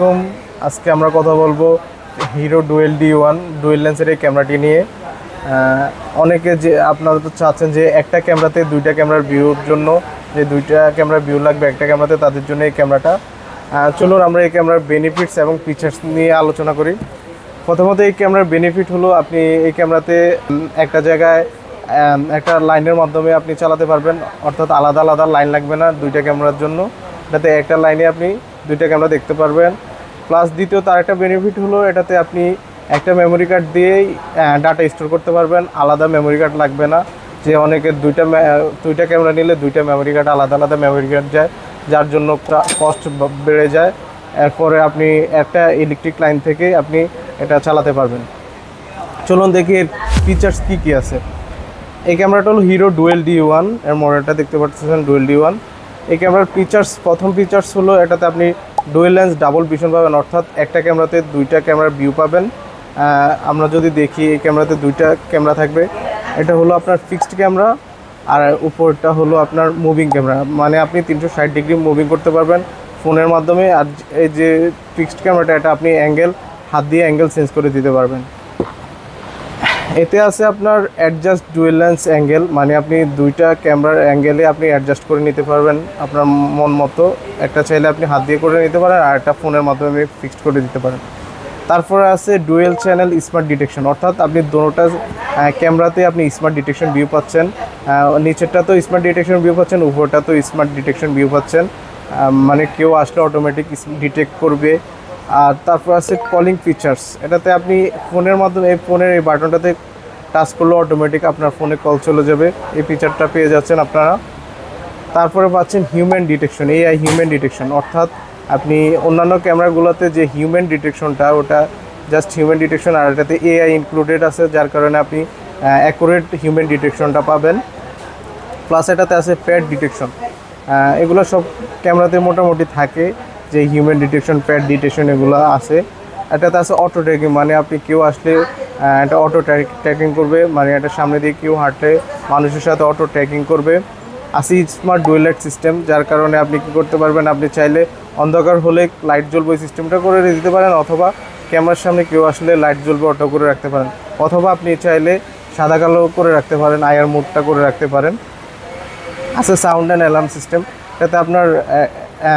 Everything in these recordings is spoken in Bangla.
আলাইকুম। আজকে আমরা কথা বলবো হিরো ডুয়েল D1 ডুয়েল লেন্সের এই ক্যামেরাটি নিয়ে। অনেকে যে আপনারা তো চাচ্ছেন যে একটা ক্যামেরাতে দুইটা ক্যামেরার ভিউর জন্য, যে দুইটা ক্যামেরার ভিউ লাগবে একটা ক্যামেরাতে, তাদের জন্য এই ক্যামেরাটা। চলুন আমরা এই ক্যামেরার বেনিফিটস এবং ফিচার্স নিয়ে আলোচনা করি। প্রথমত এই ক্যামেরার বেনিফিট হলো আপনি এই ক্যামেরাতে একটা জায়গায় একটা লাইনের মাধ্যমে আপনি চালাতে পারবেন, অর্থাৎ আলাদা আলাদা লাইন লাগবে না দুইটা ক্যামেরার জন্য, এটাতে একটা লাইনে আপনি দুইটা ক্যামেরা দেখতে পারবেন। প্লাস দ্বিতীয় তার একটা বেনিফিট হলো এটাতে আপনি একটা মেমোরি কার্ড দিয়েই ডাটা স্টোর করতে পারবেন, আলাদা মেমোরি কার্ড লাগবে না। যে অনেকে দুইটা ক্যামেরা নিলে দুইটা মেমোরি কার্ড, আলাদা আলাদা মেমোরি কার্ড যায়, যার জন্য কস্ট বেড়ে যায়। এরপরে আপনি একটা ইলেকট্রিক লাইন থেকে আপনি এটা চালাতে পারবেন। চলুন দেখি এর ফিচার্স কী আছে। এই ক্যামেরাটা হলো হিরো ডুয়েল D1, এর মডেলটা দেখতে পাচ্ছেন ডুয়েল D1। এই ক্যামেরার প্রথম ফিচার্স হলো এটাতে আপনি ডুয়েল লেন্স ডাবল ভিশন পাবেন, অর্থাৎ একটা ক্যামেরাতে দুইটা ক্যামেরার ভিউ পাবেন। আমরা যদি দেখি এই ক্যামেরাতে দুইটা ক্যামেরা থাকবে, এটা হলো আপনার ফিক্সড ক্যামেরা আর উপরটা হলো আপনার মুভিং ক্যামেরা, মানে আপনি 360 ডিগ্রি মুভিং করতে পারবেন ফোনের মাধ্যমে। আর এই যে ফিক্সড ক্যামেরাটা, এটা আপনি হাত দিয়ে অ্যাঙ্গেল চেঞ্জ করে দিতে পারবেন। এতে আছে আপনার অ্যাডজাস্ট ডুয়েল লেন্স অ্যাঙ্গেল, মানে আপনি দুইটা ক্যামেরার অ্যাঙ্গেলে আপনি অ্যাডজাস্ট করে নিতে পারবেন আপনার মন মতো। একটা চাইলে আপনি হাত দিয়ে করে নিতে পারেন, আর একটা ফোনের মাধ্যমে ফিক্সড করে দিতে পারেন। তারপরে আছে ডুয়েল চ্যানেল স্মার্ট ডিটেকশন, অর্থাৎ আপনি দোনোটা ক্যামেরাতে আপনি স্মার্ট ডিটেকশন ভিউ পাচ্ছেন। নিচেরটা তো স্মার্ট ডিটেকশন ভিউ পাচ্ছেন, উপরটা তো স্মার্ট ডিটেকশন ভিউ পাচ্ছেন, মানে কেউ আসলে অটোমেটিক ডিটেক্ট করবে। আর তারপর আছে কলিং ফিচার্স, এটাতে আপনি ফোনের মাধ্যমে ফোনের এই বাটনটাতে টাচ করলে অটোমেটিক আপনার ফোনে কল চলে যাবে, এই ফিচারটা পেয়ে যাচ্ছেন আপনারা। তারপরে পাচ্ছেন human detection, AI human detection, অর্থাৎ আপনি অন্যান্য ক্যামেরাগুলোতে যে হিউম্যান ডিটেকশনটা, ওটা জাস্ট হিউম্যান ডিটেকশন, আর এটাতে AI ইনক্লুডেড আছে, যার কারণে আপনি অ্যাকুরেট হিউম্যান ডিটেকশনটা পাবেন। প্লাস এটাতে আছে প্যাড ডিটেকশন, এগুলো সব ক্যামেরাতে মোটামুটি থাকে, যে হিউম্যান ডিটেকশন, প্যাড ডিটেকশন এগুলো আছে। এটাতে আছে অটো ট্র্যাকিং, মানে আপনি কেউ আসলে এটা অটো ট্র্যাকিং করবে, মানে এটা সামনে দিয়ে কেউ হাঁটলে মানুষের সাথে অটো ট্র্যাকিং করবে। আছে স্মার্ট ডুয়েল লাইট সিস্টেম, যার কারণে আপনি কী করতে পারবেন, আপনি চাইলে অন্ধকার হলে লাইট জ্বলবে ওই সিস্টেমটা করে দিতে পারেন, অথবা ক্যামেরার সামনে কেউ আসলে লাইট জ্বলবে অটো করে রাখতে পারেন, অথবা আপনি চাইলে সাদা কালো করে রাখতে পারেন, আয়ার মোডটা করে রাখতে পারেন। আছে সাউন্ড অ্যান্ড অ্যালার্ম সিস্টেম, এটাতে আপনার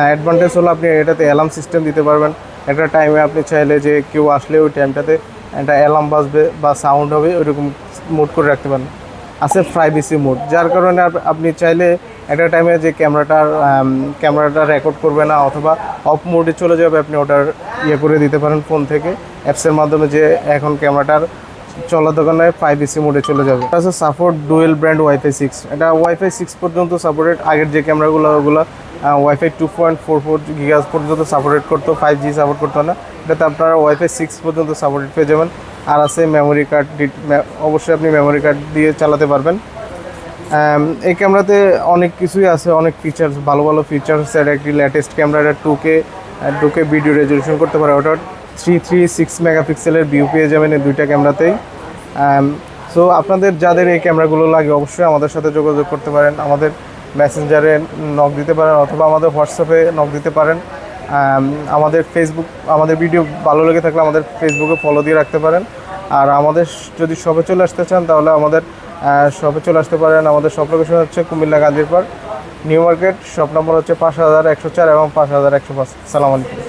অ্যাডভান্টেজ হলো আপনি এটাতে অ্যালার্ম সিস্টেম দিতে পারবেন। একটা টাইমে আপনি চাইলে যে কেউ আসলে ওই টাইমটাতে একটা অ্যালার্ম বাজবে বা সাউন্ড হবে, ওইরকম মোড করে রাখতে পারেন। আছে প্রাইভেসি মোড, যার কারণে আপনি চাইলে একটা টাইমে যে ক্যামেরাটা রেকর্ড করবে না, অথবা অফ মোডে চলে যাবে, আপনি ওটার করে দিতে পারেন ফোন থেকে অ্যাপসের মাধ্যমে, যে এখন ক্যামেরাটার চলার দোকানে প্রাইভেসি মোডে চলে যাবে। এটা আছে সাপোর্ট ডুয়েল ব্র্যান্ড Wi-Fi 6, এটা Wi-Fi 6 পর্যন্ত সাপোর্টেড। আগের যে ক্যামেরাগুলো ওগুলো Wi-Fi 2.44 GHz পর্যন্ত সাপোর্টেড করতো, 5G সাপোর্ট করতো না। এটাতে আপনারা Wi-Fi 6 পর্যন্ত সাপোর্টেড পেয়ে যাবেন। আর আছে মেমোরি কার্ড, অবশ্যই আপনি মেমোরি কার্ড দিয়ে চালাতে পারবেন। এই ক্যামেরাতে অনেক কিছুই আছে, অনেক ফিচার্স, ভালো ভালো ফিচার্স। এটা একটি লেটেস্ট ক্যামেরা, এটা 2K ভিডিও রেজলিউশন করতে পারে, ওটা 336 মেগাপিক্সেলের ভিউ পেয়ে যাবেন এই দুইটা ক্যামেরাতেই। সো আপনাদের যাদের এই ক্যামেরাগুলো লাগে অবশ্যই আমাদের সাথে যোগাযোগ করতে পারেন, আমাদের মেসেঞ্জারে নক দিতে পারেন, অথবা আমাদের হোয়াটসঅ্যাপে নক দিতে পারেন। আমাদের ভিডিও ভালো লেগে থাকলে আমাদের ফেসবুকে ফলো দিয়ে রাখতে পারেন। আর আমাদের যদি শপে চলে আসতে চান তাহলে আমাদের শপে চলে আসতে পারেন। আমাদের শপ লোকেশন হচ্ছে Comilla Gazipur new market, shop number হচ্ছে 5104 এবং 5105। আসসালামু আলাইকুম।